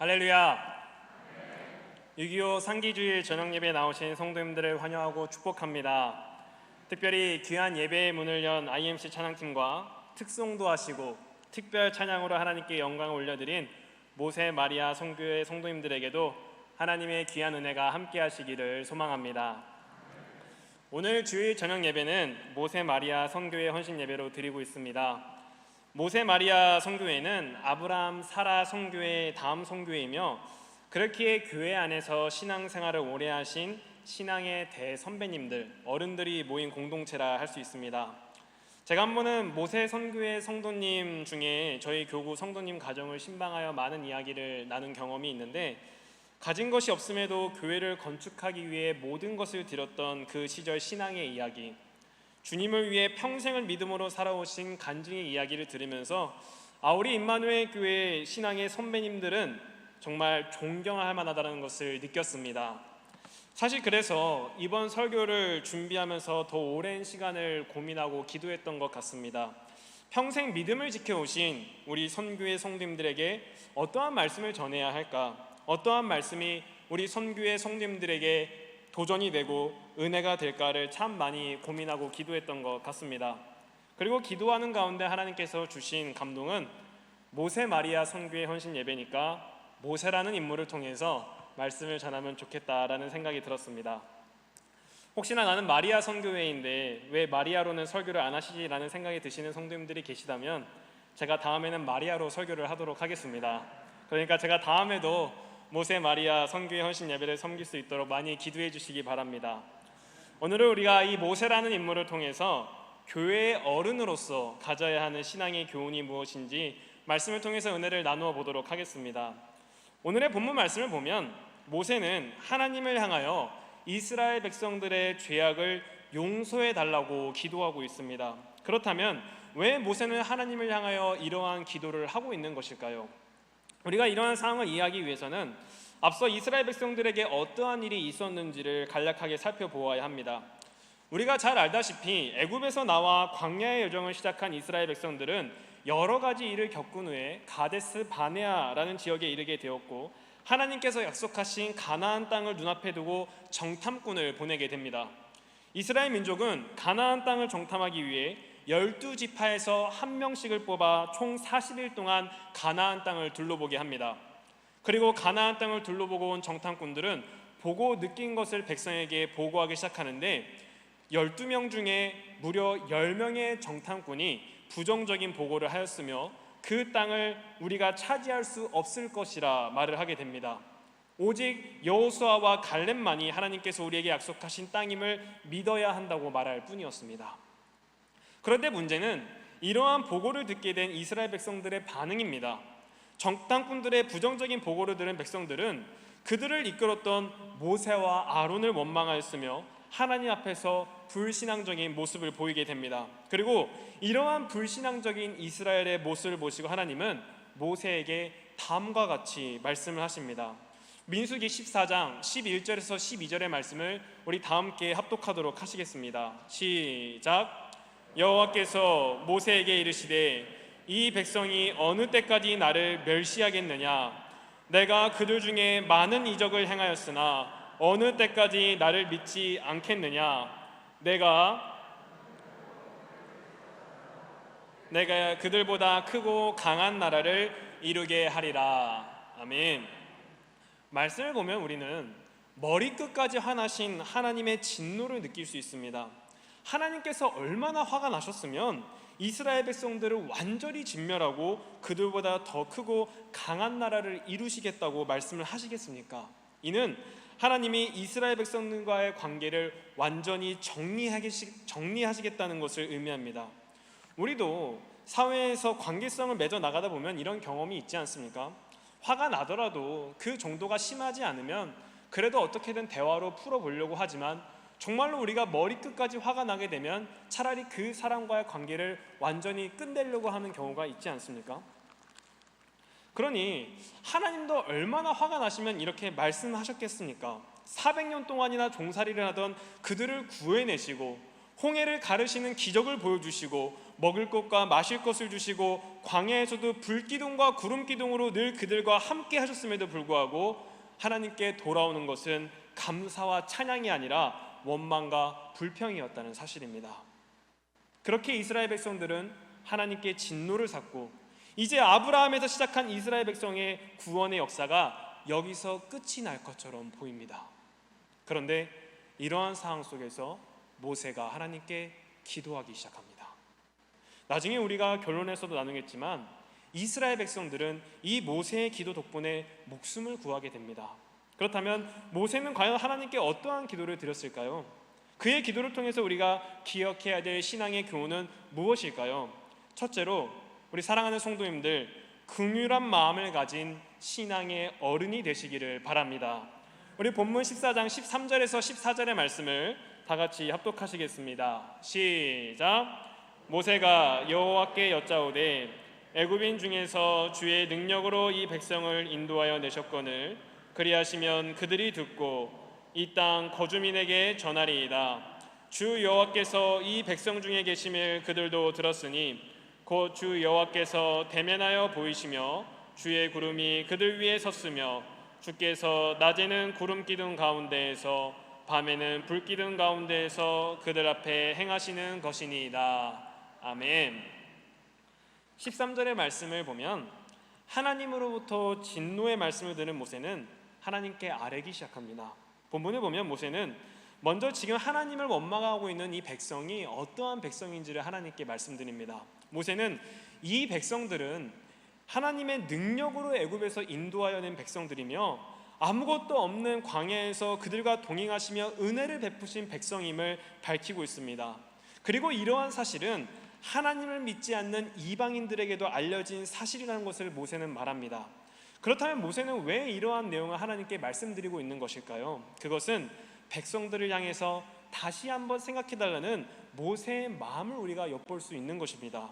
할렐루야. 6.25 상기주일 저녁예배 나오신 성도님들을 환영하고 축복합니다. 특별히 귀한 예배의 문을 연 IMC 찬양팀과 특송도 하시고 특별 찬양으로 하나님께 영광을 올려드린 모세 마리아 성교회 성도님들에게도 하나님의 귀한 은혜가 함께 하시기를 소망합니다. 오늘 주일 저녁 예배는 모세 마리아 성교회 헌신 예배로 드리고 있습니다. 모세 마리아 성교회는 아브라함 사라 성교회의 다음 성교회이며 그렇기에 교회 안에서 신앙생활을 오래 하신 신앙의 대선배님들, 어른들이 모인 공동체라 할 수 있습니다. 제가 한 번은 모세 선교회 성도님 중에 저희 교구 성도님 가정을 신방하여 많은 이야기를 나눈 경험이 있는데, 가진 것이 없음에도 교회를 건축하기 위해 모든 것을 드렸던 그 시절 신앙의 이야기, 주님을 위해 평생을 믿음으로 살아오신 간증의 이야기를 들으면서 우리 임마누엘 교회 신앙의 선배님들은 정말 존경할 만하다는 것을 느꼈습니다. 사실 그래서 이번 설교를 준비하면서 더 오랜 시간을 고민하고 기도했던 것 같습니다. 평생 믿음을 지켜오신 우리 선교회 성도님들에게 어떠한 말씀을 전해야 할까? 어떠한 말씀이 우리 선교회 성도님들에게 도전이 되고 은혜가 될까를 참 많이 고민하고 기도했던 것 같습니다. 그리고 기도하는 가운데 하나님께서 주신 감동은 모세 마리아 선교회 헌신 예배니까 모세라는 인물을 통해서 말씀을 전하면 좋겠다라는 생각이 들었습니다. 혹시나 나는 마리아 선교회인데 왜 마리아로는 설교를 안 하시지라는 생각이 드시는 성도님들이 계시다면 제가 다음에는 마리아로 설교를 하도록 하겠습니다. 그러니까 제가 다음에도 모세 마리아 선교회 헌신 예배를 섬길 수 있도록 많이 기도해 주시기 바랍니다. 오늘은 우리가 이 모세라는 인물을 통해서 교회의 어른으로서 가져야 하는 신앙의 교훈이 무엇인지 말씀을 통해서 은혜를 나누어 보도록 하겠습니다. 오늘의 본문 말씀을 보면 모세는 하나님을 향하여 이스라엘 백성들의 죄악을 용서해 달라고 기도하고 있습니다. 그렇다면 왜 모세는 하나님을 향하여 이러한 기도를 하고 있는 것일까요? 우리가 이러한 상황을 이해하기 위해서는 앞서 이스라엘 백성들에게 어떠한 일이 있었는지를 간략하게 살펴보아야 합니다. 우리가 잘 알다시피 애굽에서 나와 광야의 여정을 시작한 이스라엘 백성들은 여러 가지 일을 겪은 후에 가데스 바네아라는 지역에 이르게 되었고, 하나님께서 약속하신 가나안 땅을 눈앞에 두고 정탐꾼을 보내게 됩니다. 이스라엘 민족은 가나안 땅을 정탐하기 위해 12지파에서 한 명씩을 뽑아 총 40일 동안 가나안 땅을 둘러보게 합니다. 그리고 가나안 땅을 둘러보고 온 정탐꾼들은 보고 느낀 것을 백성에게 보고하기 시작하는데, 12명 중에 무려 10명의 정탐꾼이 부정적인 보고를 하였으며 그 땅을 우리가 차지할 수 없을 것이라 말을 하게 됩니다. 오직 여호수아와 갈렙만이 하나님께서 우리에게 약속하신 땅임을 믿어야 한다고 말할 뿐이었습니다. 그런데 문제는 이러한 보고를 듣게 된 이스라엘 백성들의 반응입니다. 정탐꾼들의 부정적인 보고를 들은 백성들은 그들을 이끌었던 모세와 아론을 원망하였으며 하나님 앞에서 불신앙적인 모습을 보이게 됩니다. 그리고 이러한 불신앙적인 이스라엘의 모습을 보시고 하나님은 모세에게 다음과 같이 말씀을 하십니다. 민수기 14장 11절에서 12절의 말씀을 우리 다 함께 합독하도록 하시겠습니다. 시작. 여호와께서 모세에게 이르시되 이 백성이 어느 때까지 나를 멸시하겠느냐? 내가 그들 중에 많은 이적을 행하였으나 어느 때까지 나를 믿지 않겠느냐? 내가 그들보다 크고 강한 나라를 이루게 하리라. 아멘. 말씀을 보면 우리는 머리끝까지 화나신 하나님의 진노를 느낄 수 있습니다. 하나님께서 얼마나 화가 나셨으면 이스라엘 백성들을 완전히 진멸하고 그들보다 더 크고 강한 나라를 이루시겠다고 말씀을 하시겠습니까? 이는 하나님이 이스라엘 백성들과의 관계를 완전히 정리하시겠다는 것을 의미합니다. 우리도 사회에서 관계성을 맺어 나가다 보면 이런 경험이 있지 않습니까? 화가 나더라도 그 정도가 심하지 않으면 그래도 어떻게든 대화로 풀어보려고 하지만 정말로 우리가 머리끝까지 화가 나게 되면 차라리 그 사람과의 관계를 완전히 끝내려고 하는 경우가 있지 않습니까? 그러니 하나님도 얼마나 화가 나시면 이렇게 말씀하셨겠습니까? 400년 동안이나 종살이를 하던 그들을 구해내시고 홍해를 가르시는 기적을 보여주시고 먹을 것과 마실 것을 주시고 광야에서도 불기둥과 구름기둥으로 늘 그들과 함께 하셨음에도 불구하고 하나님께 돌아오는 것은 감사와 찬양이 아니라 원망과 불평이었다는 사실입니다. 그렇게 이스라엘 백성들은 하나님께 진노를 샀고 이제 아브라함에서 시작한 이스라엘 백성의 구원의 역사가 여기서 끝이 날 것처럼 보입니다. 그런데 이러한 상황 속에서 모세가 하나님께 기도하기 시작합니다. 나중에 우리가 결론에서도 나누겠지만 이스라엘 백성들은 이 모세의 기도 덕분에 목숨을 구하게 됩니다. 그렇다면 모세는 과연 하나님께 어떠한 기도를 드렸을까요? 그의 기도를 통해서 우리가 기억해야 될 신앙의 교훈은 무엇일까요? 첫째로 우리 사랑하는 성도님들, 긍휼한 마음을 가진 신앙의 어른이 되시기를 바랍니다. 우리 본문 14장 13절에서 14절의 말씀을 다 같이 합독하시겠습니다. 시작. 모세가 여호와께 여짜오되 애굽인 중에서 주의 능력으로 이 백성을 인도하여 내셨거늘 그리하시면 그들이 듣고 이 땅 거주민에게 전하리이다. 주 여호와께서 이 백성 중에 계심을 그들도 들었으니 곧 주 여호와께서 대면하여 보이시며 주의 구름이 그들 위에 섰으며 주께서 낮에는 구름 기둥 가운데에서 밤에는 불 기둥 가운데에서 그들 앞에 행하시는 것이니이다. 아멘. 13절의 말씀을 보면 하나님으로부터 진노의 말씀을 들은 모세는 하나님께 아뢰기 시작합니다. 본문을 보면 모세는 먼저 지금 하나님을 원망하고 있는 이 백성이 어떠한 백성인지를 하나님께 말씀드립니다. 모세는 이 백성들은 하나님의 능력으로 애굽에서 인도하여 낸 백성들이며 아무것도 없는 광야에서 그들과 동행하시며 은혜를 베푸신 백성임을 밝히고 있습니다. 그리고 이러한 사실은 하나님을 믿지 않는 이방인들에게도 알려진 사실이라는 것을 모세는 말합니다. 그렇다면 모세는 왜 이러한 내용을 하나님께 말씀드리고 있는 것일까요? 그것은 백성들을 향해서 다시 한번 생각해달라는 모세의 마음을 우리가 엿볼 수 있는 것입니다.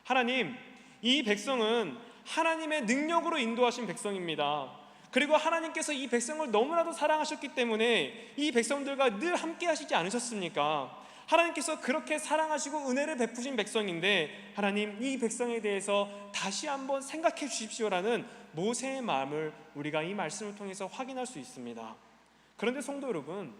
하나님, 이 백성은 하나님의 능력으로 인도하신 백성입니다. 그리고 하나님께서 이 백성을 너무나도 사랑하셨기 때문에 이 백성들과 늘 함께 하시지 않으셨습니까? 하나님께서 그렇게 사랑하시고 은혜를 베푸신 백성인데 하나님, 이 백성에 대해서 다시 한번 생각해 주십시오라는 모세의 마음을 우리가 이 말씀을 통해서 확인할 수 있습니다. 그런데 성도 여러분,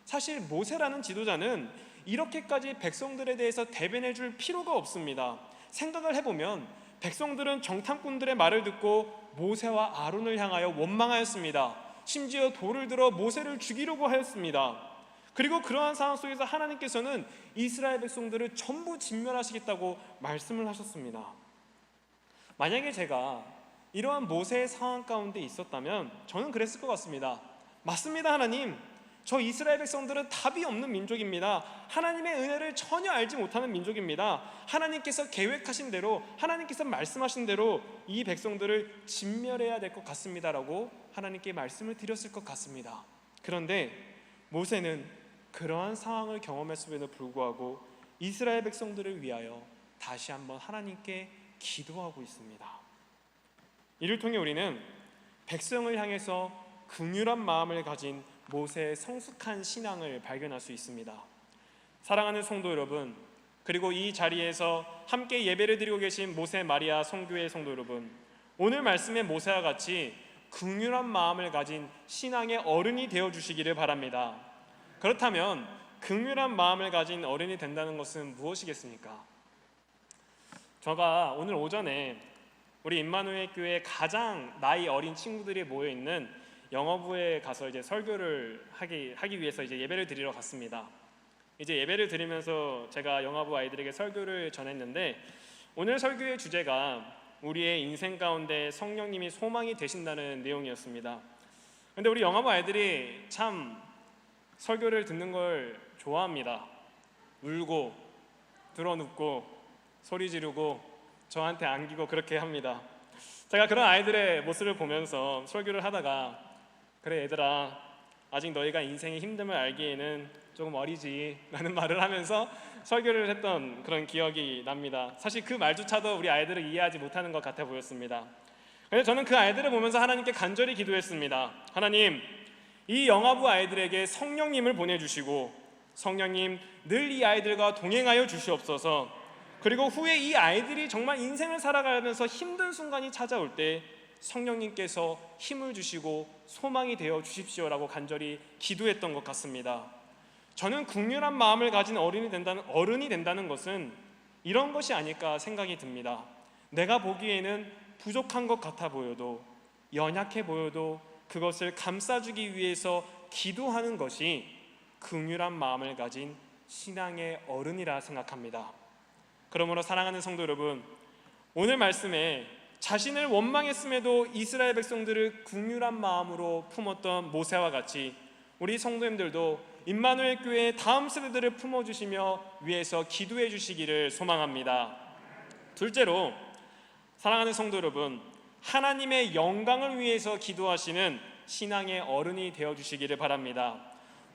사실 모세라는 지도자는 이렇게까지 백성들에 대해서 대변해 줄 필요가 없습니다. 생각을 해보면 백성들은 정탐꾼들의 말을 듣고 모세와 아론을 향하여 원망하였습니다. 심지어 돌을 들어 모세를 죽이려고 하였습니다. 그리고 그러한 상황 속에서 하나님께서는 이스라엘 백성들을 전부 진멸하시겠다고 말씀을 하셨습니다. 만약에 제가 이러한 모세의 상황 가운데 있었다면 저는 그랬을 것 같습니다. 맞습니다, 하나님. 저 이스라엘 백성들은 답이 없는 민족입니다. 하나님의 은혜를 전혀 알지 못하는 민족입니다. 하나님께서 계획하신 대로, 하나님께서 말씀하신 대로 이 백성들을 진멸해야 될 것 같습니다라고 하나님께 말씀을 드렸을 것 같습니다. 그런데 모세는 그러한 상황을 경험했음에도 불구하고 이스라엘 백성들을 위하여 다시 한번 하나님께 기도하고 있습니다. 이를 통해 우리는 백성을 향해서 긍휼한 마음을 가진 모세의 성숙한 신앙을 발견할 수 있습니다. 사랑하는 성도 여러분, 그리고 이 자리에서 함께 예배를 드리고 계신 모세 마리아 성교회 성도 여러분, 오늘 말씀의 모세와 같이 긍휼한 마음을 가진 신앙의 어른이 되어주시기를 바랍니다. 그렇다면 긍휼한 마음을 가진 어른이 된다는 것은 무엇이겠습니까? 제가 오늘 오전에 우리 임마누엘 교회 가장 나이 어린 친구들이 모여 있는 영어부에 가서 이제 설교를 하기 위해서 이제 예배를 드리러 갔습니다. 이제 예배를 드리면서 제가 영어부 아이들에게 설교를 전했는데 오늘 설교의 주제가 우리의 인생 가운데 성령님이 소망이 되신다는 내용이었습니다. 근데 우리 영어부 아이들이 참 설교를 듣는 걸 좋아합니다. 울고 드러눕고 소리 지르고 저한테 안기고 그렇게 합니다. 제가 그런 아이들의 모습을 보면서 설교를 하다가 그래 얘들아, 아직 너희가 인생의 힘듦을 알기에는 조금 어리지 라는 말을 하면서 설교를 했던 그런 기억이 납니다. 사실 그 말조차도 우리 아이들을 이해하지 못하는 것 같아 보였습니다. 그래서 저는 그 아이들을 보면서 하나님께 간절히 기도했습니다. 하나님, 이 영아부 아이들에게 성령님을 보내주시고 성령님 늘 이 아이들과 동행하여 주시옵소서. 그리고 후에 이 아이들이 정말 인생을 살아가면서 힘든 순간이 찾아올 때 성령님께서 힘을 주시고 소망이 되어 주십시오라고 간절히 기도했던 것 같습니다. 저는 국률한 마음을 가진 어른이 된다는 것은 이런 것이 아닐까 생각이 듭니다. 내가 보기에는 부족한 것 같아 보여도, 연약해 보여도 그것을 감싸주기 위해서 기도하는 것이 긍휼한 마음을 가진 신앙의 어른이라 생각합니다. 그러므로 사랑하는 성도 여러분, 오늘 말씀에 자신을 원망했음에도 이스라엘 백성들을 긍휼한 마음으로 품었던 모세와 같이 우리 성도님들도 임마누엘 교회의 다음 세대들을 품어주시며 위해서 기도해 주시기를 소망합니다. 둘째로, 사랑하는 성도 여러분, 하나님의 영광을 위해서 기도하시는 신앙의 어른이 되어주시기를 바랍니다.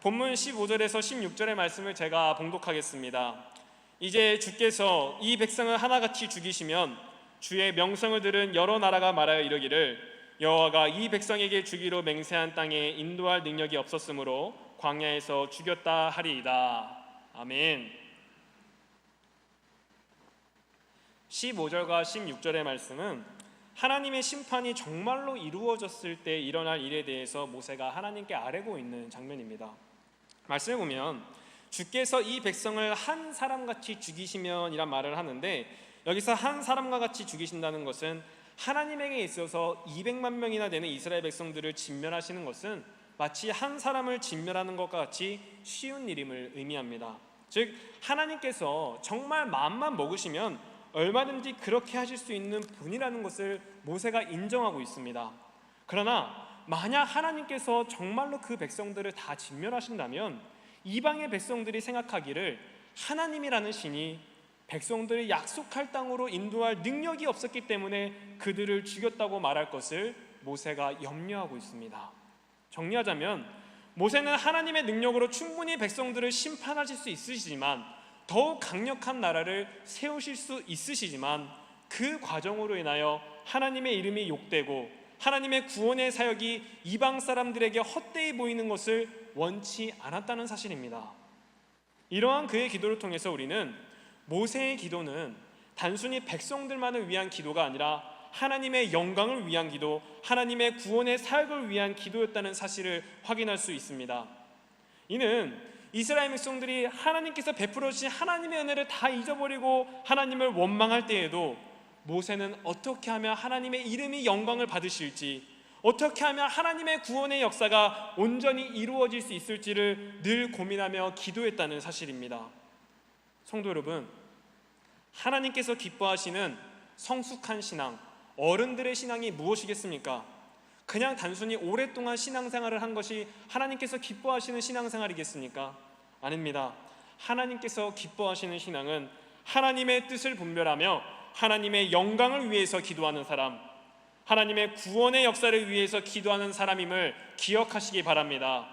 본문 15절에서 16절의 말씀을 제가 봉독하겠습니다. 이제 주께서 이 백성을 하나같이 죽이시면 주의 명성을 들은 여러 나라가 말하여 이르기를 여호와가 이 백성에게 주기로 맹세한 땅에 인도할 능력이 없었으므로 광야에서 죽였다 하리이다. 아멘. 15절과 16절의 말씀은 하나님의 심판이 정말로 이루어졌을 때 일어날 일에 대해서 모세가 하나님께 아뢰고 있는 장면입니다. 말씀을 보면 주께서 이 백성을 한 사람같이 죽이시면 이란 말을 하는데, 여기서 한 사람과 같이 죽이신다는 것은 하나님에게 있어서 200만 명이나 되는 이스라엘 백성들을 진멸하시는 것은 마치 한 사람을 진멸하는 것과 같이 쉬운 일임을 의미합니다. 즉 하나님께서 정말 마음만 먹으시면 얼마든지 그렇게 하실 수 있는 분이라는 것을 모세가 인정하고 있습니다. 그러나 만약 하나님께서 정말로 그 백성들을 다 진멸하신다면 이방의 백성들이 생각하기를 하나님이라는 신이 백성들을 약속할 땅으로 인도할 능력이 없었기 때문에 그들을 죽였다고 말할 것을 모세가 염려하고 있습니다. 정리하자면 모세는 하나님의 능력으로 충분히 백성들을 심판하실 수 있으시지만, 더욱 강력한 나라를 세우실 수 있으시지만, 그 과정으로 인하여 하나님의 이름이 욕되고 하나님의 구원의 사역이 이방 사람들에게 헛되이 보이는 것을 원치 않았다는 사실입니다. 이러한 그의 기도를 통해서 우리는 모세의 기도는 단순히 백성들만을 위한 기도가 아니라 하나님의 영광을 위한 기도, 하나님의 구원의 사역을 위한 기도였다는 사실을 확인할 수 있습니다. 이는 이스라엘 백성들이 하나님께서 베풀어 주신 하나님의 은혜를 다 잊어버리고 하나님을 원망할 때에도 모세는 어떻게 하면 하나님의 이름이 영광을 받으실지, 어떻게 하면 하나님의 구원의 역사가 온전히 이루어질 수 있을지를 늘 고민하며 기도했다는 사실입니다. 성도 여러분, 하나님께서 기뻐하시는 성숙한 신앙, 어른들의 신앙이 무엇이겠습니까? 그냥 단순히 오랫동안 신앙생활을 한 것이 하나님께서 기뻐하시는 신앙생활이겠습니까? 아닙니다. 하나님께서 기뻐하시는 신앙은 하나님의 뜻을 분별하며 하나님의 영광을 위해서 기도하는 사람, 하나님의 구원의 역사를 위해서 기도하는 사람임을 기억하시기 바랍니다.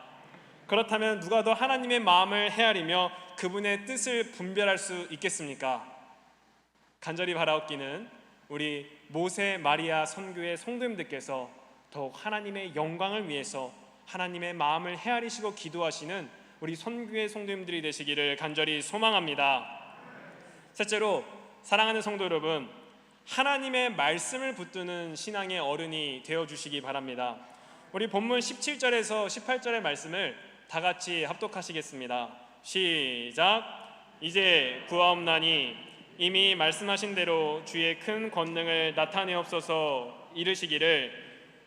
그렇다면 누가 더 하나님의 마음을 헤아리며 그분의 뜻을 분별할 수 있겠습니까? 간절히 바라옵기는 우리 모세 마리아 선교의 성도님들께서 더욱 하나님의 영광을 위해서 하나님의 마음을 헤아리시고 기도하시는 우리 선교의 성도님들이 되시기를 간절히 소망합니다. 셋째로, 사랑하는 성도 여러분, 하나님의 말씀을 붙드는 신앙의 어른이 되어주시기 바랍니다. 우리 본문 17절에서 18절의 말씀을 다 같이 합독하시겠습니다. 시작. 이제 구하옵나니 이미 말씀하신 대로 주의 큰 권능을 나타내옵소서. 이르시기를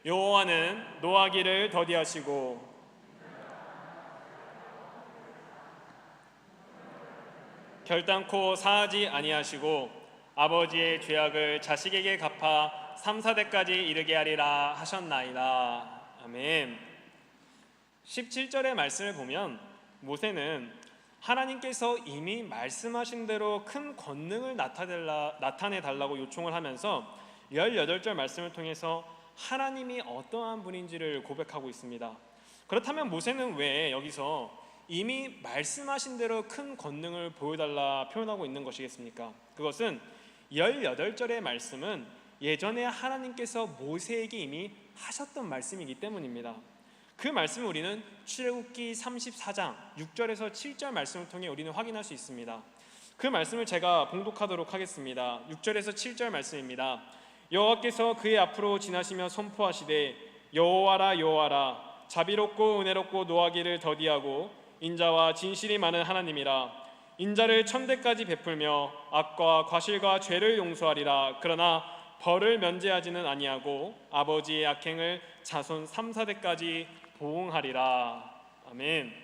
여호와는 노하기를 더디하시고 결단코 사하지 아니하시고 아버지의 죄악을 자식에게 갚아 3, 4대까지 이르게 하리라 하셨나이다. 아멘. 17절의 말씀을 보면 모세는 하나님께서 이미 말씀하신 대로 큰 권능을 나타내달라고 요청을 하면서 18절 말씀을 통해서 하나님이 어떠한 분인지를 고백하고 있습니다. 그렇다면 모세는 왜 여기서 이미 말씀하신 대로 큰 권능을 보여달라 표현하고 있는 것이겠습니까? 그것은 18절의 말씀은 예전에 하나님께서 모세에게 이미 하셨던 말씀이기 때문입니다. 그 말씀을 우리는 출애굽기 34장 6절에서 7절 말씀을 통해 우리는 확인할 수 있습니다. 그 말씀을 제가 봉독하도록 하겠습니다. 6절에서 7절 말씀입니다. 여호와께서 그의 앞으로 지나시며 선포하시되 여호와라 여호와라 자비롭고 은혜롭고 노하기를 더디하고 인자와 진실이 많은 하나님이라. 인자를 천대까지 베풀며 악과 과실과 죄를 용서하리라. 그러나 벌을 면제하지는 아니하고 아버지의 악행을 자손 3, 4대까지 보응하리라. 아멘.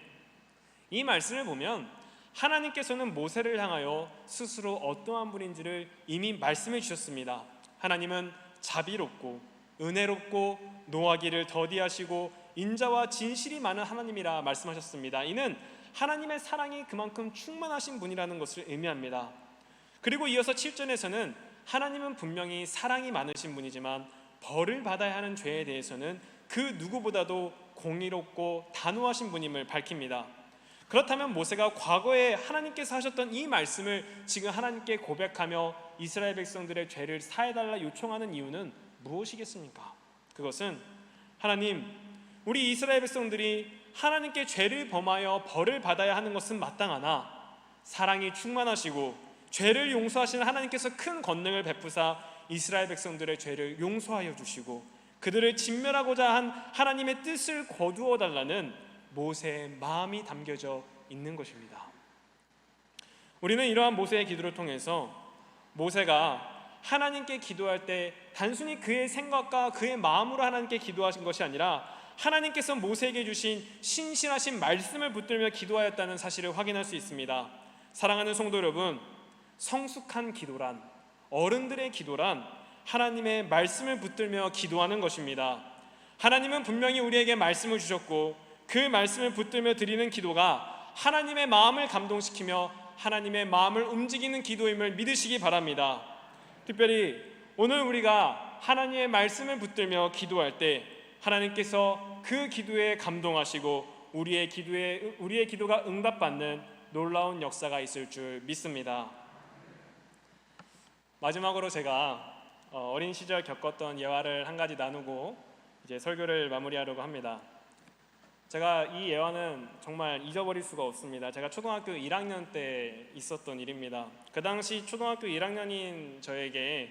이 말씀을 보면 하나님께서는 모세를 향하여 스스로 어떠한 분인지를 이미 말씀해 주셨습니다. 하나님은 자비롭고 은혜롭고 노하기를 더디하시고 인자와 진실이 많은 하나님이라 말씀하셨습니다. 이는 하나님의 사랑이 그만큼 충만하신 분이라는 것을 의미합니다. 그리고 이어서 7절에서는 하나님은 분명히 사랑이 많으신 분이지만 벌을 받아야 하는 죄에 대해서는 그 누구보다도 공의롭고 단호하신 분임을 밝힙니다. 그렇다면 모세가 과거에 하나님께서 하셨던 이 말씀을 지금 하나님께 고백하며 이스라엘 백성들의 죄를 사해달라 요청하는 이유는 무엇이겠습니까? 그것은 하나님, 우리 이스라엘 백성들이 하나님께 죄를 범하여 벌을 받아야 하는 것은 마땅하나 사랑이 충만하시고 죄를 용서하시는 하나님께서 큰 권능을 베푸사 이스라엘 백성들의 죄를 용서하여 주시고 그들을 진멸하고자 한 하나님의 뜻을 거두어 달라는 모세의 마음이 담겨져 있는 것입니다. 우리는 이러한 모세의 기도를 통해서 모세가 하나님께 기도할 때 단순히 그의 생각과 그의 마음으로 하나님께 기도하신 것이 아니라 하나님께서 모세에게 주신 신실하신 말씀을 붙들며 기도하였다는 사실을 확인할 수 있습니다. 사랑하는 성도 여러분, 성숙한 기도란, 어른들의 기도란 하나님의 말씀을 붙들며 기도하는 것입니다. 하나님은 분명히 우리에게 말씀을 주셨고 그 말씀을 붙들며 드리는 기도가 하나님의 마음을 감동시키며 하나님의 마음을 움직이는 기도임을 믿으시기 바랍니다. 특별히 오늘 우리가 하나님의 말씀을 붙들며 기도할 때 하나님께서 그 기도에 감동하시고 우리의 기도가 응답받는 놀라운 역사가 있을 줄 믿습니다. 마지막으로 제가 어린 시절 겪었던 예화를 한 가지 나누고 이제 설교를 마무리하려고 합니다. 제가 이 예화는 정말 잊어버릴 수가 없습니다. 제가 초등학교 1학년 때 있었던 일입니다. 그 당시 초등학교 1학년인 저에게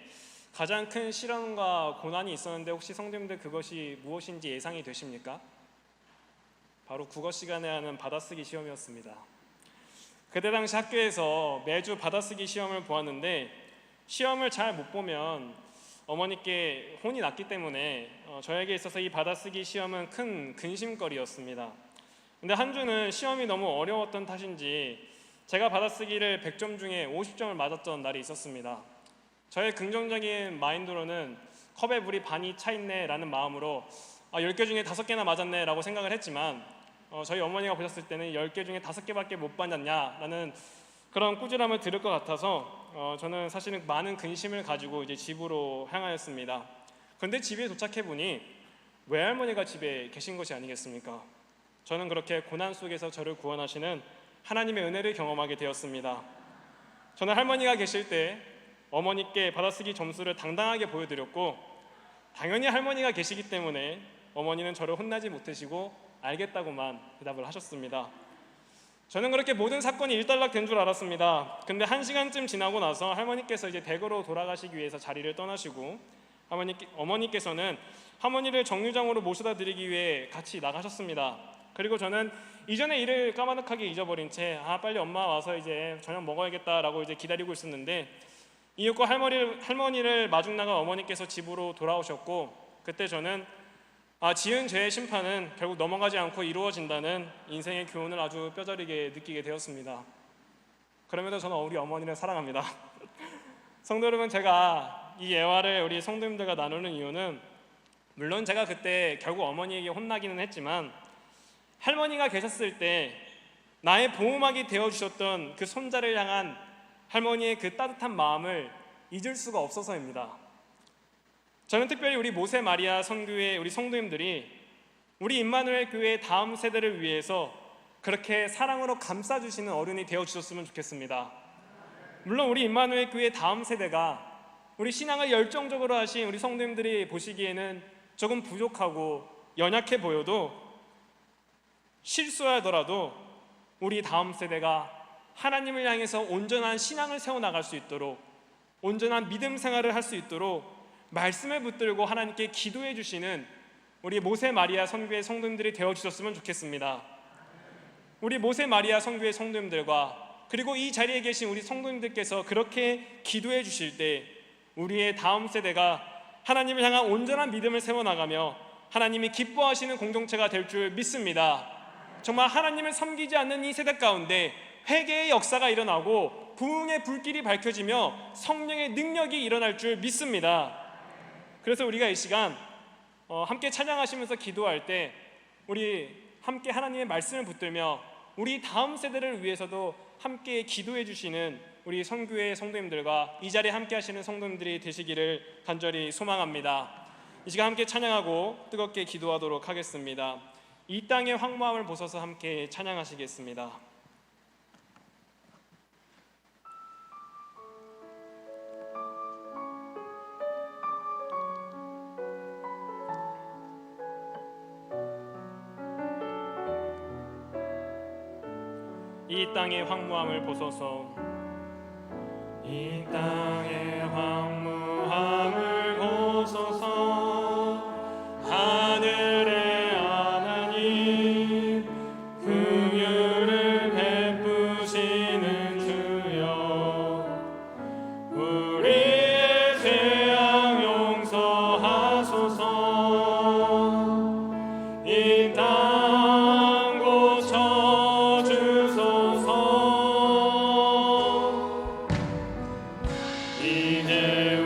가장 큰 시련과 고난이 있었는데 혹시 성도님들 그것이 무엇인지 예상이 되십니까? 바로 국어 시간에 하는 받아쓰기 시험이었습니다. 그때 당시 학교에서 매주 받아쓰기 시험을 보았는데 시험을 잘 못 보면 어머니께 혼이 났기 때문에 저에게 있어서 이 받아쓰기 시험은 큰 근심거리였습니다. 근데 한 주는 시험이 너무 어려웠던 탓인지 제가 받아쓰기를 100점 중에 50점을 맞았던 날이 있었습니다. 저의 긍정적인 마인드로는 컵에 물이 반이 차 있네 라는 마음으로 10개 중에 5개나 맞았네 라고 생각을 했지만 저희 어머니가 보셨을 때는 10개 중에 5개밖에 못 받았냐 라는 그런 꾸지람을 들을 것 같아서 저는 사실은 많은 근심을 가지고 이제 집으로 향하였습니다. 그런데 집에 도착해 보니 외할머니가 집에 계신 것이 아니겠습니까? 저는 그렇게 고난 속에서 저를 구원하시는 하나님의 은혜를 경험하게 되었습니다. 저는 할머니가 계실 때 어머니께 받아쓰기 점수를 당당하게 보여드렸고 당연히 할머니가 계시기 때문에 어머니는 저를 혼나지 못하시고 알겠다고만 대답을 하셨습니다. 저는 그렇게 모든 사건이 일단락된 줄 알았습니다. 근데 1시간쯤 지나고 나서 할머니께서 이제 댁으로 돌아가시기 위해서 자리를 떠나시고 어머니께서는 할머니를 정류장으로 모셔다 드리기 위해 같이 나가셨습니다. 그리고 저는 이전의 일을 까마득하게 잊어버린 채 빨리 엄마 와서 이제 저녁 먹어야겠다라고 이제 기다리고 있었는데 이윽고 할머니를 마중 나간 어머니께서 집으로 돌아오셨고 그때 저는 지은 죄의 심판은 결국 넘어가지 않고 이루어진다는 인생의 교훈을 아주 뼈저리게 느끼게 되었습니다. 그럼에도 저는 우리 어머니를 사랑합니다. 성도 여러분, 제가 이 예화를 우리 성도님들과 나누는 이유는 물론 제가 그때 결국 어머니에게 혼나기는 했지만 할머니가 계셨을 때 나의 보호막이 되어주셨던 그 손자를 향한 할머니의 그 따뜻한 마음을 잊을 수가 없어서입니다. 저는 특별히 우리 모세 마리아 선교회 우리 성도님들이 우리 임마누엘 교회의 다음 세대를 위해서 그렇게 사랑으로 감싸주시는 어른이 되어주셨으면 좋겠습니다. 물론 우리 임마누엘 교회의 다음 세대가 우리 신앙을 열정적으로 하신 우리 성도님들이 보시기에는 조금 부족하고 연약해 보여도 실수하더라도 우리 다음 세대가 하나님을 향해서 온전한 신앙을 세워나갈 수 있도록, 온전한 믿음 생활을 할 수 있도록 말씀을 붙들고 하나님께 기도해 주시는 우리 모세 마리아 선교회 성도님들이 되어 주셨으면 좋겠습니다. 우리 모세 마리아 선교회 성도님들과 그리고 이 자리에 계신 우리 성도님들께서 그렇게 기도해 주실 때 우리의 다음 세대가 하나님을 향한 온전한 믿음을 세워나가며 하나님이 기뻐하시는 공동체가 될 줄 믿습니다. 정말 하나님을 섬기지 않는 이 세대 가운데 회개의 역사가 일어나고 부흥의 불길이 밝혀지며 성령의 능력이 일어날 줄 믿습니다. 그래서 우리가 이 시간 함께 찬양하시면서 기도할 때 우리 함께 하나님의 말씀을 붙들며 우리 다음 세대를 위해서도 함께 기도해 주시는 우리 선교회 성도님들과 이 자리에 함께 하시는 성도님들이 되시기를 간절히 소망합니다. 이 시간 함께 찬양하고 뜨겁게 기도하도록 하겠습니다. 이 땅의 황무함을 보소서 함께 찬양하시겠습니다. 이 땅의 황무함을 보소서. 이 땅의 황무함을 보소서. 하늘의 하나님 긍휼을 베푸시는 주여, 우리의 죄악 용서하소서. 이 땅 고쳐 주소서. 이제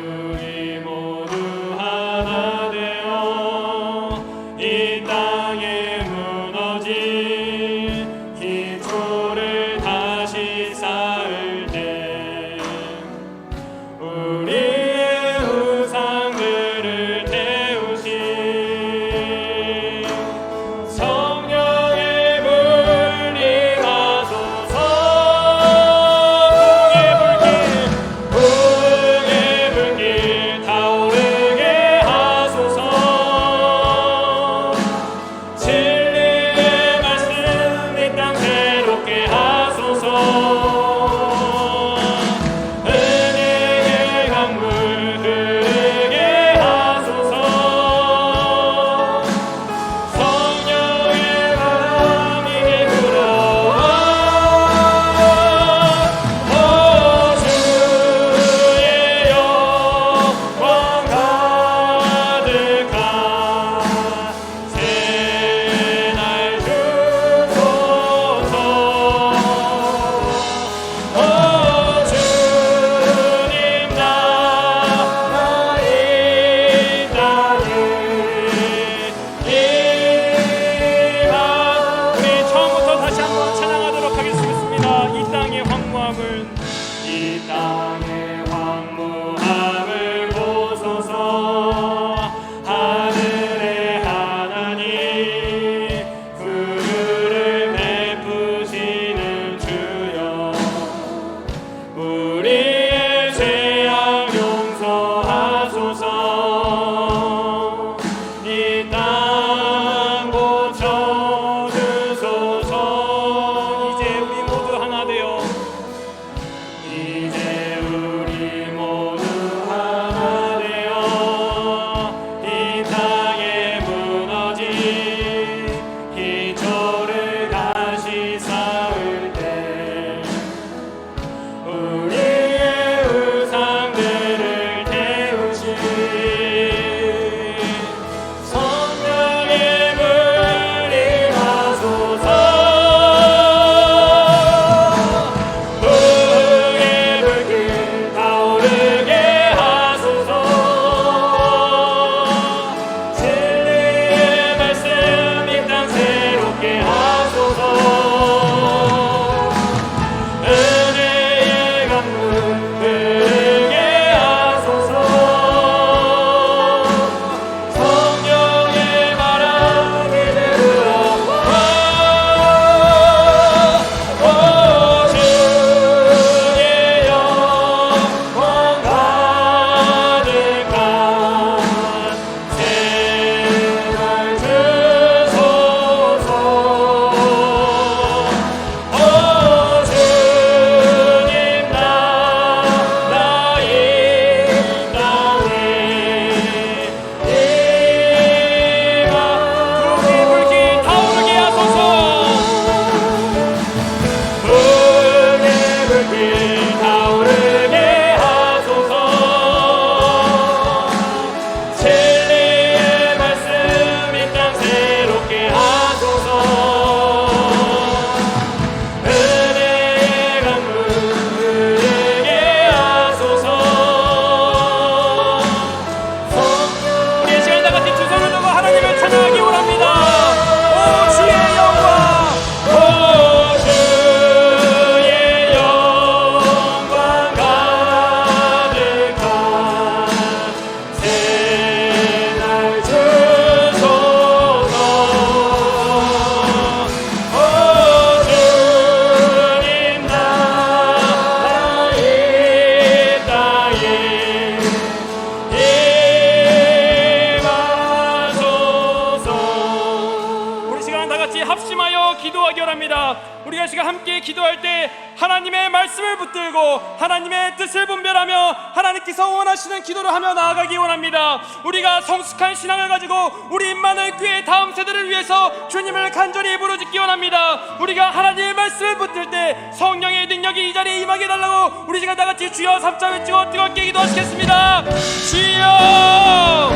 기도하기 원합니다. 우리가 지금 함께 기도할 때 하나님의 말씀을 붙들고 하나님의 뜻을 분별하며 하나님께서 원하시는 기도를 하며 나아가기 원합니다. 우리가 성숙한 신앙을 가지고 우리 임마누엘 교회 다음 세대를 위해서 주님을 간절히 부르짖기 원합니다. 우리가 하나님의 말씀을 붙들 때 성령의 능력이 이 자리에 임하게 달라고 우리 지금 다같이 주여 3자 외치고 뜨겁게 기도하시겠습니다. 주여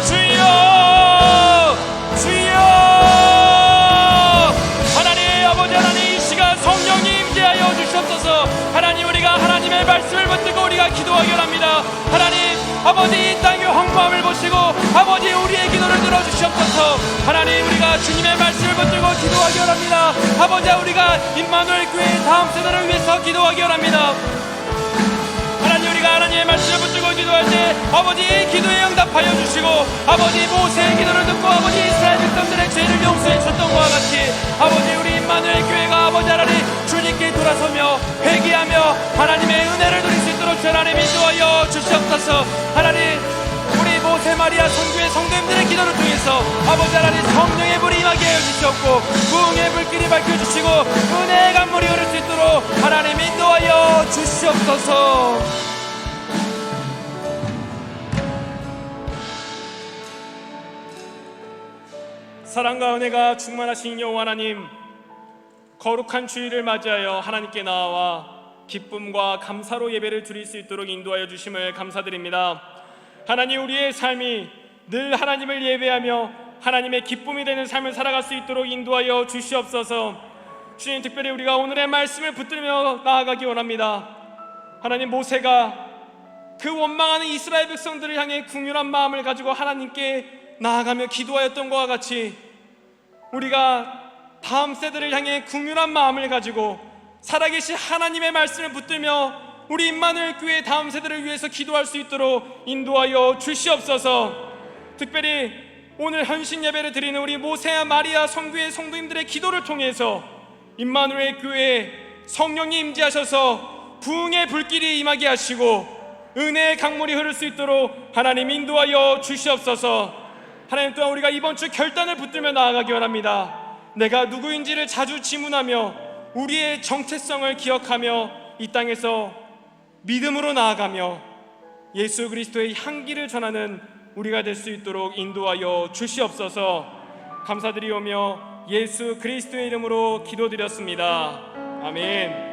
주여 주여. 하나님 아버지, 하나님 이 시간 성령님 임재하여 주시옵소서. 하나님, 우리가 하나님의 말씀을 붙들고 우리가 기도하기 원합니다. 하나님 아버지, 이 땅의 황무함을 보시고 아버지 우리의 기도를 들어주시옵소서. 하나님, 우리가 주님의 말씀을 붙들고 기도하기 원합니다. 아버지, 우리가 임마누엘 교회 다음 세대를 위해서 기도하기 원합니다. 하나님, 우리가 하나님의 말씀을 붙들고 기도할 때 아버지 기도에 응답하여 주시고 아버지 모세의 기도를 듣고 아버지 이스라엘 백성들의 죄를 용서해 줬던 것과 같이 아버지 우리 임마누엘 교회가 아버지 하나님 주님께 돌아서며 회개하며 하나님의 은혜를 누릴 수 있도록 주 하나님 인도하여 주시옵소서. 하나님, 우리 모세 마리아 선교의 성도님들의 기도를 통해서 아버지 하나님 성령의 불이 임하게 하여 주시옵고 부흥의 불길이 밝혀주시고 은혜의 강물이 흐를 수 있도록 하나님 인도하여 주시옵소서. 사랑과 은혜가 충만하신 여호와 하나님, 거룩한 주일을 맞이하여 하나님께 나아와 기쁨과 감사로 예배를 드릴 수 있도록 인도하여 주심을 감사드립니다. 하나님, 우리의 삶이 늘 하나님을 예배하며 하나님의 기쁨이 되는 삶을 살아갈 수 있도록 인도하여 주시옵소서. 주님, 특별히 우리가 오늘의 말씀을 붙들며 나아가기 원합니다. 하나님, 모세가 그 원망하는 이스라엘 백성들을 향해 긍휼한 마음을 가지고 하나님께 나아가며 기도하였던 것과 같이 우리가 다음 세대를 향해 긍휼한 마음을 가지고 살아계신 하나님의 말씀을 붙들며 우리 임마누엘 교회 다음 세대를 위해서 기도할 수 있도록 인도하여 주시옵소서. 특별히 오늘 헌신 예배를 드리는 우리 모세와 마리아 성교회 성도님들의 기도를 통해서 임마누엘 교회에 성령이 임재하셔서 부흥의 불길이 임하게 하시고 은혜의 강물이 흐를 수 있도록 하나님 인도하여 주시옵소서. 하나님, 또한 우리가 이번 주 결단을 붙들며 나아가기 원합니다. 내가 누구인지를 자주 지문하며 우리의 정체성을 기억하며 이 땅에서 믿음으로 나아가며 예수 그리스도의 향기를 전하는 우리가 될 수 있도록 인도하여 주시옵소서. 감사드리오며 예수 그리스도의 이름으로 기도드렸습니다. 아멘.